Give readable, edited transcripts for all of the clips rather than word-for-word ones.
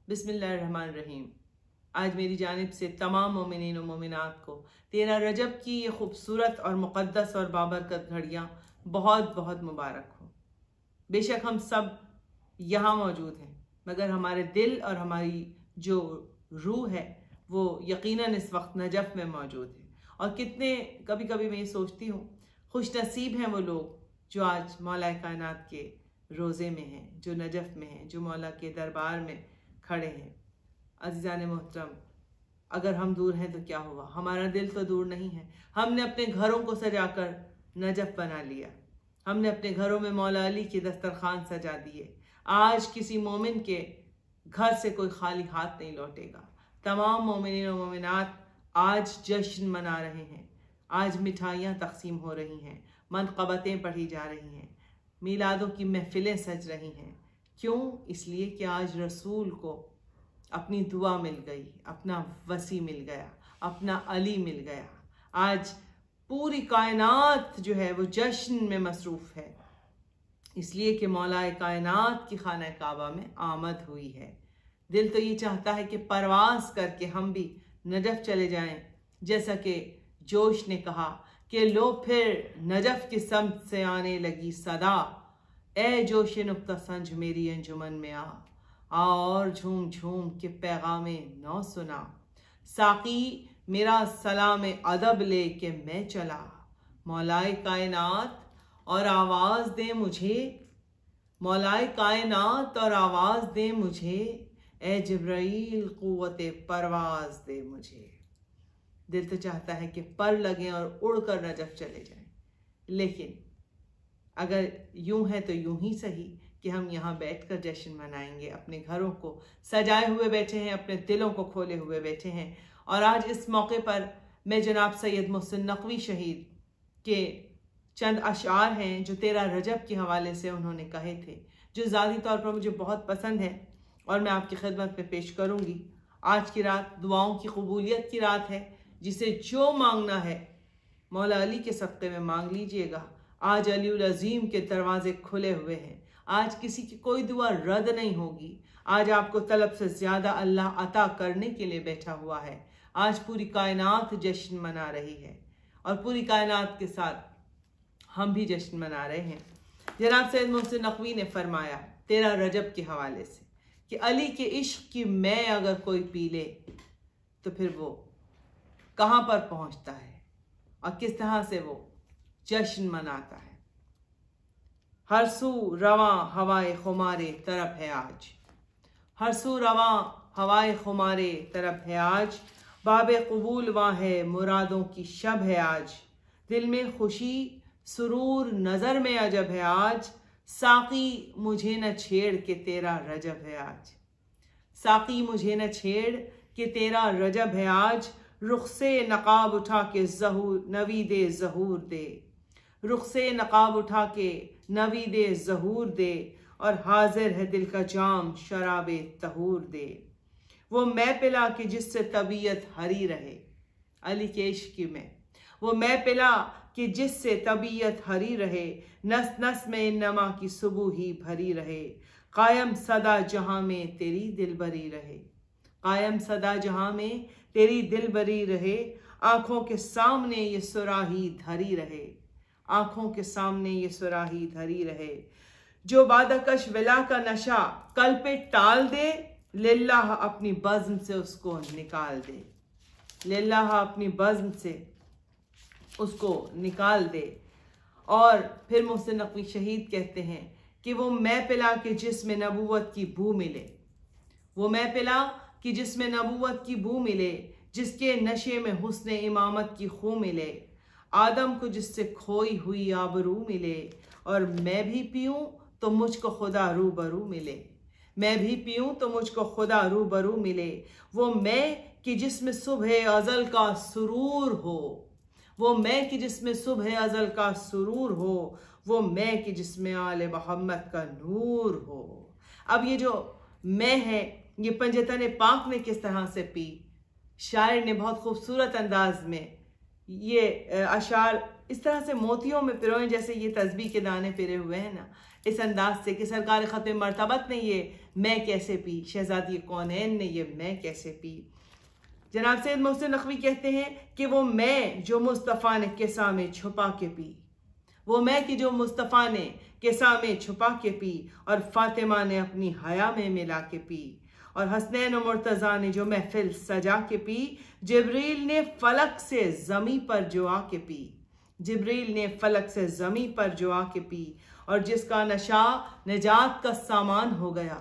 بسم اللہ الرحمن الرحیم۔ آج میری جانب سے تمام مومنین و مومنات کو 13 رجب کی یہ خوبصورت اور مقدس اور بابرکت گھڑیاں بہت بہت مبارک ہوں۔ بے شک ہم سب یہاں موجود ہیں، مگر ہمارے دل اور ہماری جو روح ہے وہ یقیناً اس وقت نجف میں موجود ہے۔ اور کتنے کبھی میں یہ سوچتی ہوں، خوش نصیب ہیں وہ لوگ جو آج مولا کائنات کے روزے میں ہیں، جو نجف میں ہیں، جو مولا کے دربار میں کھڑے ہیں۔ عزیزان محترم، اگر ہم دور ہیں تو کیا ہوا، ہمارا دل تو دور نہیں ہے۔ ہم نے اپنے گھروں کو سجا کر نجف بنا لیا، ہم نے اپنے گھروں میں مولا علی کے دسترخوان سجا دیے۔ آج کسی مومن کے گھر سے کوئی خالی ہاتھ نہیں لوٹے گا۔ تمام مومنین و مومنات آج جشن منا رہے ہیں، آج مٹھائیاں تقسیم ہو رہی ہیں، منقبتیں پڑھی جا رہی ہیں، میلادوں کی محفلیں سج رہی ہیں۔ کیوں؟ اس لیے کہ آج رسول کو اپنی دعا مل گئی، اپنا وصی مل گیا، اپنا علی مل گیا۔ آج پوری کائنات جو ہے وہ جشن میں مصروف ہے، اس لیے کہ مولا کائنات کی خانہ کعبہ میں آمد ہوئی ہے۔ دل تو یہ چاہتا ہے کہ پرواز کر کے ہم بھی نجف چلے جائیں، جیسا کہ جوش نے کہا کہ لو پھر نجف کی سمت سے آنے لگی صدا، اے جوش نکتہ سنج میری انجمن میں آ اور جھوم جھوم کے پیغام نو سنا۔ ساقی میرا سلام ادب لے کے میں چلا، مولائے کائنات اور آواز دے مجھے، مولائے کائنات اور آواز دے مجھے، اے جبرائیل قوت پرواز دے مجھے۔ دل تو چاہتا ہے کہ پر لگیں اور اڑ کر نجف چلے جائیں، لیکن اگر یوں ہے تو یوں ہی صحیح کہ ہم یہاں بیٹھ کر جشن منائیں گے، اپنے گھروں کو سجائے ہوئے بیٹھے ہیں، اپنے دلوں کو کھولے ہوئے بیٹھے ہیں۔ اور آج اس موقع پر میں جناب سید محسن نقوی شہید کے چند اشعار ہیں جو 13 رجب کے حوالے سے انہوں نے کہے تھے، جو ذاتی طور پر مجھے بہت پسند ہے اور میں آپ کی خدمت میں پیش کروں گی۔ آج کی رات دعاؤں کی قبولیت کی رات ہے، جسے جو مانگنا ہے مولا علی کے صدقے میں مانگ لیجئے گا۔ آج علی العظیم کے دروازے کھلے ہوئے ہیں، آج کسی کی کوئی دعا رد نہیں ہوگی۔ آج آپ کو طلب سے زیادہ اللہ عطا کرنے کے لیے بیٹھا ہوا ہے۔ آج پوری کائنات جشن منا رہی ہے اور پوری کائنات کے ساتھ ہم بھی جشن منا رہے ہیں۔ جناب سید محسن نقوی نے فرمایا 13 رجب کے حوالے سے کہ علی کے عشق کی میں اگر کوئی پی لے تو پھر وہ کہاں پر پہنچتا ہے اور کس طرح سے وہ جشن مناتا ہے۔ ہر سو رواں ہوائے خمارے طرب ہے آج، ہر سو رواں ہوائے خمارے طرب ہے آج، باب قبول واں ہے مرادوں کی شب ہے آج، دل میں خوشی سرور نظر میں عجب ہے آج، ساقی مجھے نہ چھیڑ کہ 13 رجب ہے آج، ساقی مجھے نہ چھیڑ کہ 13 رجب ہے آج، رخ سے نقاب اٹھا کے نوید ظہور دے، رخ سے نقاب اٹھا کے نوید ظہور دے، اور حاضر ہے دل کا جام شراب طہور دے، وہ میں پلا کہ جس سے طبیعت ہری رہے، علی کے عشق میں وہ میں پلا کہ جس سے طبیعت ہری رہے، نس نس میں انما کی صبح ہی بھری رہے، قائم صدا جہاں میں تیری دل بری رہے، قائم صدا جہاں میں تیری دل بری رہے، آنکھوں کے سامنے یہ سراہی دھری رہے، آنکھوں کے سامنے یہ سراہی دھری رہے، جو بادکش ولا کا نشہ کل پہ ٹال دے، للہ اپنی بزم سے اس کو نکال دے، للہ اپنی بزم سے اس کو نکال دے۔ اور پھر محسن نقوی شہید کہتے ہیں کہ وہ میں پلا کہ جس میں نبوت کی بو ملے، وہ میں پلا کہ جس میں نبوت کی بو ملے، جس کے نشے میں حسن امامت کی خو ملے، آدم کو جس سے کھوئی ہوئی آبرو ملے، اور میں بھی پیوں تو مجھ کو خدا روبرو ملے، میں بھی پیوں تو مجھ کو خدا روبرو ملے، وہ میں کہ جس میں صبح ازل کا سرور ہو، وہ میں کہ جس میں صبح ازل کا سرور ہو، وہ میں کہ جس میں آل محمد کا نور ہو۔ اب یہ جو میں ہے یہ پنجتن پاک نے کس طرح سے پی، شاعر نے بہت خوبصورت انداز میں یہ اشعار اس طرح سے موتیوں میں پروئے جیسے یہ تسبیح کے دانے پرے ہوئے ہیں نا، اس انداز سے کہ سرکار ختم مرتبت نے یہ میں کیسے پی، شہزادی کونین نے یہ میں کیسے پی۔ جناب سید محسن نقوی کہتے ہیں کہ وہ میں جو مصطفیٰ نے قصہ میں چھپا کے پی، وہ میں کہ جو مصطفیٰ نے قصہ میں چھپا کے پی، اور فاطمہ نے اپنی حیا میں ملا کے پی، اور حسنین و مرتضیٰ نے جو محفل سجا کے پی، جبریل نے فلک سے زمیں پر جو آ کے پی، جبریل نے فلک سے زمیں پر جو آ کے پی، اور جس کا نشہ نجات کا سامان ہو گیا،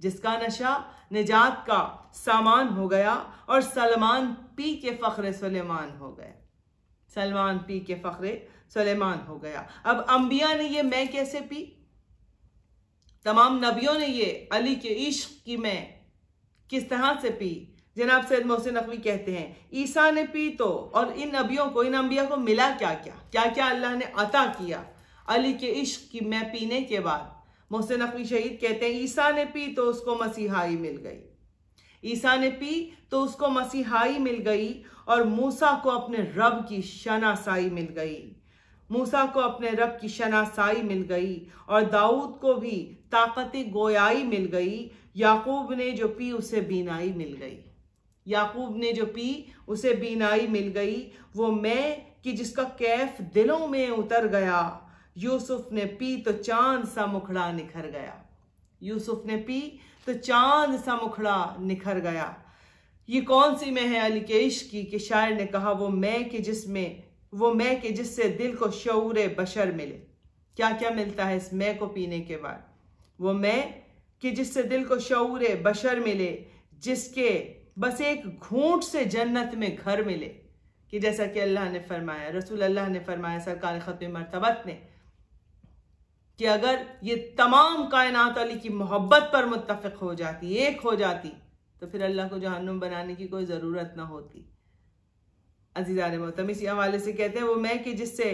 جس کا نشہ نجات کا سامان ہو گیا، اور سلمان پی کے فخر سلیمان ہو گیا، سلمان پی کے فخر سلیمان ہو گیا۔ اب انبیاء نے یہ میں کیسے پی؟ تمام نبیوں نے یہ علی کے عشق کی میں کس طرح سے پی؟ جناب سید محسن نقوی کہتے ہیں عیسیٰ نے پی تو، اور ان نبیوں کو، ان انبیاء کو ملا کیا اللہ نے عطا کیا علی کے عشق کی میں پینے کے بعد۔ محسن نقوی شہید کہتے ہیں عیسیٰ نے پی تو اس کو مسیحائی مل گئی، عیسیٰ نے پی تو اس کو مسیحائی مل گئی، اور موسیٰ کو اپنے رب کی شناسائی مل گئی، موسیٰ کو اپنے رب کی شناسائی مل گئی، اور داؤد کو بھی طاقت گویائی مل گئی، یعقوب نے جو پی اسے بینائی مل گئی، یعقوب نے جو پی اسے بینائی مل گئی، وہ میں کہ جس کا کیف دلوں میں اتر گیا، یوسف نے پی تو چاند سا مکھڑا نکھر گیا، یوسف نے پی تو چاند سا مکھڑا نکھر گیا۔ یہ کون سی میں ہے علی کے عشق کی کہ شاعر نے کہا وہ میں کہ جس سے دل کو شعور بشر ملے۔ کیا کیا ملتا ہے اس میں کو پینے کے بعد؟ وہ میں کہ جس سے دل کو شعور بشر ملے، جس کے بس ایک گھونٹ سے جنت میں گھر ملے، کہ جیسا کہ اللہ نے فرمایا، رسول اللہ نے فرمایا، سرکار ختم مرتبت نے، کہ اگر یہ تمام کائنات علی کی محبت پر متفق ہو جاتی، ایک ہو جاتی، تو پھر اللہ کو جہنم بنانے کی کوئی ضرورت نہ ہوتی۔ عزیزان محترم اسی حوالے سے کہتے ہیں وہ میں کہ جس سے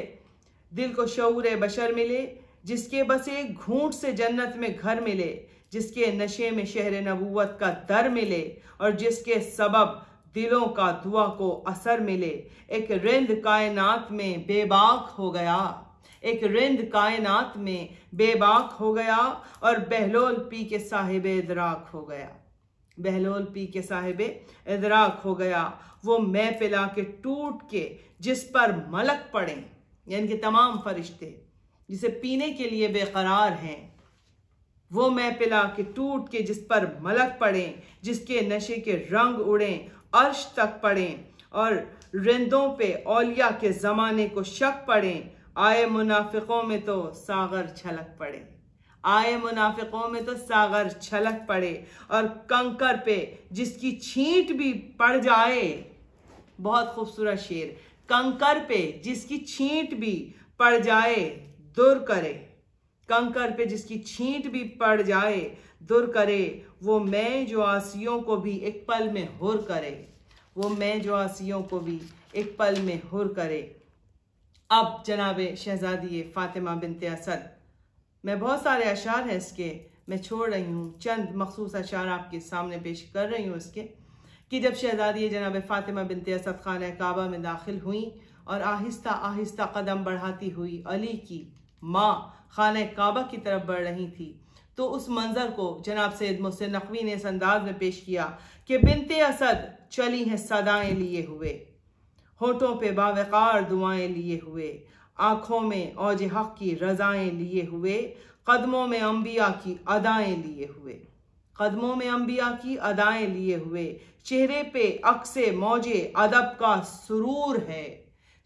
دل کو شعور بشر ملے، جس کے بس ایک گھونٹ سے جنت میں گھر ملے، جس کے نشے میں شہر نبوت کا در ملے، اور جس کے سبب دلوں کا دعا کو اثر ملے۔ ایک رند کائنات میں بے باک ہو گیا، ایک رند کائنات میں بے باک ہو گیا، اور بہلول پی کے صاحب ادراک ہو گیا، بہلول پی کے صاحب ادراک ہو گیا۔ وہ میں پلا کے ٹوٹ کے جس پر ملک پڑیں، یعنی کہ تمام فرشتے جسے پینے کے لیے بے قرار ہیں، وہ میں پلا کے ٹوٹ کے جس پر ملک پڑیں، جس کے نشے کے رنگ اڑیں عرش تک پڑیں، اور رندوں پہ اولیاء کے زمانے کو شک پڑیں، آئے منافقوں میں تو ساغر چھلک پڑے، آئے منافقوں میں تو ساغر چھلک پڑے، اور کنکر پہ جس کی چھینٹ بھی پڑ جائے، بہت خوبصورت شعر، کنکر پہ جس کی چھینٹ بھی پڑ جائے در کرے، کنکر پہ جس کی چھینٹ بھی پڑ جائے در کرے، وہ میں جو عاصیوں کو بھی ایک پل میں ہر کرے، وہ میں جو عاصیوں کو بھی ایک پل میں ہر کرے۔ اب جناب شہزادی فاطمہ بنت اسد، میں بہت سارے اشعار ہیں اس کے، میں چھوڑ رہی ہوں، چند مخصوص اشعار آپ کے سامنے پیش کر رہی ہوں اس کے، کہ جب شہزادی جناب فاطمہ بنت اسد خانہ کعبہ میں داخل ہوئیں اور آہستہ آہستہ قدم بڑھاتی ہوئی علی کی ماں خانہ کعبہ کی طرف بڑھ رہی تھی، تو اس منظر کو جناب سید محسن نقوی نے اس انداز میں پیش کیا کہ بنت اسد چلی ہیں صدائیں لیے ہوئے، ہونٹوں پہ باوقار دعائیں لیے ہوئے، آنکھوں میں اوج حق کی رضائیں لیے ہوئے، قدموں میں انبیاء کی ادائیں لیے ہوئے، قدموں میں انبیاء کی ادائیں لیے ہوئے، چہرے پہ عکس موج ادب کا سرور ہے،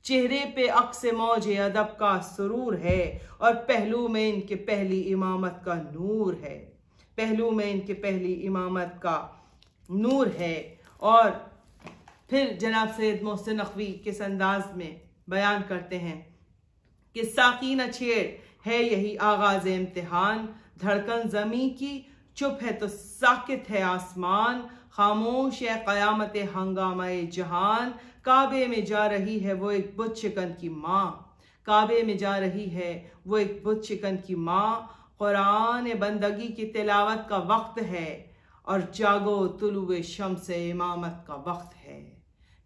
چہرے پہ عکس موج ادب کا سرور ہے، اور پہلو میں ان کے پہلی امامت کا نور ہے، پہلو میں ان کے پہلی امامت کا نور ہے۔ اور پھر جناب سید محسن نقوی کس انداز میں بیان کرتے ہیں کہ ساقی نہ چھیڑ ہے یہی آغاز امتحان، دھڑکن زمیں کی چپ ہے تو ساکت ہے آسمان، خاموش ہے قیامت ہنگامہ جہان، کعبے میں جا رہی ہے وہ ایک بت شکن کی ماں، کعبے میں جا رہی ہے وہ ایک بت شکن کی ماں، قرآن بندگی کی تلاوت کا وقت ہے، اور جاگو طلوع شمس امامت کا وقت ہے،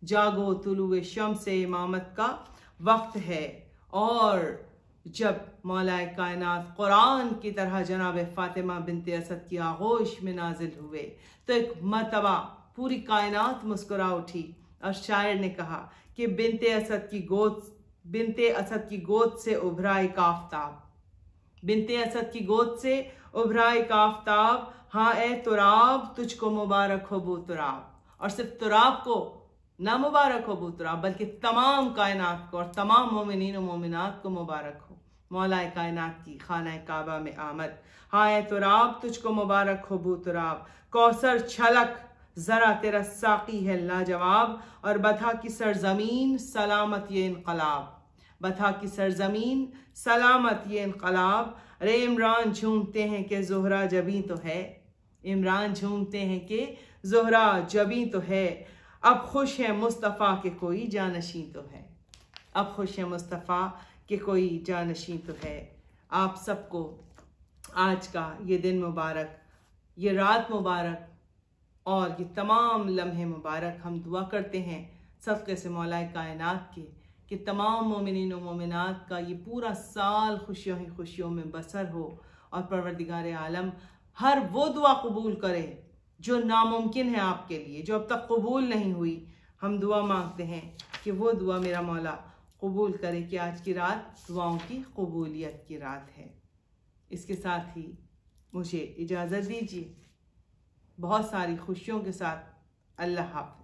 جاگو طلوع شمس امامت کا وقت ہے۔ اور جب مولا کائنات قرآن کی طرح جناب فاطمہ بنت اسد کی آغوش میں نازل ہوئے تو ایک مرتبہ پوری کائنات مسکرا اٹھی اور شاعر نے کہا کہ بنت اسد کی گود سے ابھرا ایک آفتاب، بنت اسد کی گود سے ابھرا ایک آفتاب، ہاں اے تراب تجھ کو مبارک ہو بو تراب. اور صرف تراب کو نہ مبارک ہو بو تراب بلکہ تمام کائنات کو اور تمام مومنین و مومنات کو مبارک ہو مولا کائنات کی خانہ کعبہ میں آمد. ہاں اے تراب تجھ کو مبارک ہو بو تراب، کوثر چھلک ذرا تیرا ساقی ہے لاجواب، اور بتھا کی سرزمین سلامت یہ انقلاب، بتھا کی سرزمین سلامت یہ انقلاب. رے عمران جھومتے ہیں کہ زہرہ جبیں تو ہے، عمران جھومتے ہیں کہ زہرہ جبیں تو ہے. اب خوش ہے مصطفیٰ کہ کوئی جانشین تو ہے، اب خوش ہے مصطفیٰ کہ کوئی جانشین تو ہے. آپ سب کو آج کا یہ دن مبارک، یہ رات مبارک اور یہ تمام لمحے مبارک ہم دعا کرتے ہیں صدقے سے مولا کائنات کے کہ تمام مومنین و مومنات کا یہ پورا سال خوشیوں ہی خوشیوں میں بسر ہو، اور پروردگار عالم ہر وہ دعا قبول کرے جو ناممکن ہے آپ کے لیے، جو اب تک قبول نہیں ہوئی. ہم دعا مانگتے ہیں کہ وہ دعا میرا مولا قبول کرے کہ آج کی رات دعاؤں کی قبولیت کی رات ہے. اس کے ساتھ ہی مجھے اجازت دیجیے، بہت ساری خوشیوں کے ساتھ اللہ حافظ.